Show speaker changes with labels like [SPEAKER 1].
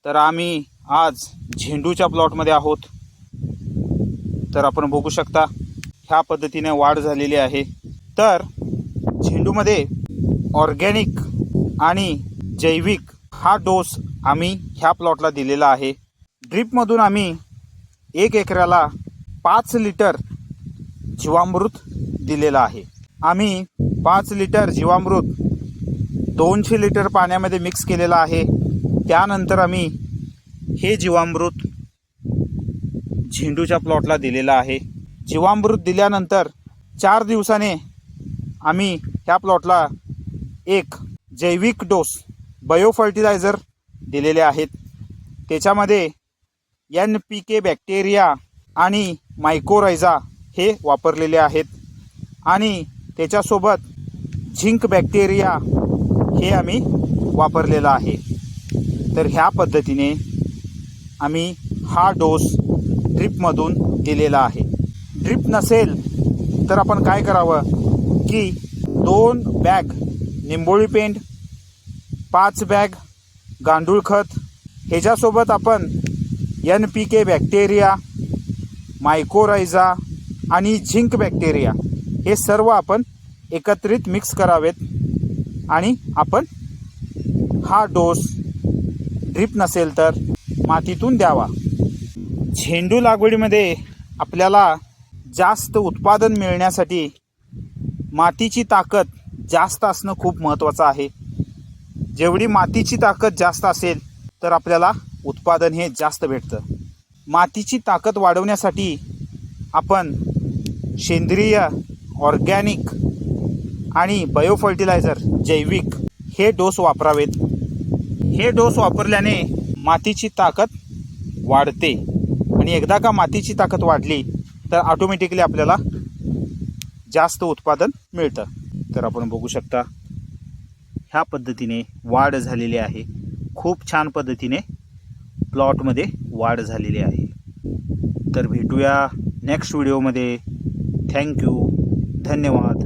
[SPEAKER 1] तर आम्ही आज झेंडूच्या प्लॉटमध्ये आहोत। तर आपण बघू शकता ह्या पद्धतीने वाढ झालेली आहे। तर झेंडूमध्ये ऑर्गॅनिक आणि जैविक हा डोस आम्ही ह्या प्लॉटला दिलेला आहे। ड्रिपमधून आम्ही 1 एकराला 5 लिटर जीवामृत दिलेला आहे। आम्ही 5 लिटर जीवामृत 200 लिटर पाण्यामध्ये मिक्स केलेला आहे। त्यानंतर आम्ही हे जीवामृत झेंडूच्या प्लॉटला दिलेला आहे। जीवामृत दिल्यानंतर 4 दिवसाने आम्ही ह्या प्लॉटला एक जैविक डोस बायो फर्टिलायझर दिलेले आहेत। त्याच्यामध्ये NPK बॅक्टेरिया आणि मायकोरायझा हे वापरलेले आहेत आणि त्याच्यासोबत झिंक बॅक्टेरिया हे आम्ही वापरलेला आहे। तर ह्या पद्धतीने आम्ही हा डोस ड्रिपमधून दिलेला आहे। ड्रिप नसेल तर आपण काय करावं की 2 बॅग निंबोळी पेंड, 5 बॅग गांडूळ खत, ह्याच्यासोबत आपण NPK बॅक्टेरिया, मायकोरायझा आणि झिंक बॅक्टेरिया हे सर्व आपण एकत्रित मिक्स करावेत आणि आपण हा डोस ड्रिप नसेल तर मातीतून द्यावा। झेंडू लागवडीमध्ये आपल्याला जास्त उत्पादन मिळण्यासाठी मातीची ताकद जास्त असणं खूप महत्त्वाचं आहे। जेवढी मातीची ताकद जास्त असेल तर आपल्याला उत्पादन हे जास्त भेटतं। मातीची ताकद वाढवण्यासाठी आपण सेंद्रिय, ऑर्गॅनिक आणि बायो फर्टिलायझर जैविक हे डोस वापरावेत। हे डोस वापरल्याने मातीची ताकद वाढते आणि एकदा का मातीची ताकद वाढली तर ऑटोमॅटिकली आपल्याला जास्त उत्पादन मिळतं। तर आपण बघू शकता ह्या पद्धतीने वाढ झालेली आहे। खूप छान पद्धतीने प्लॉटमध्ये वाढ झालेली आहे। तर भेटूया नेक्स्ट व्हिडिओमध्ये। थँक्यू, धन्यवाद।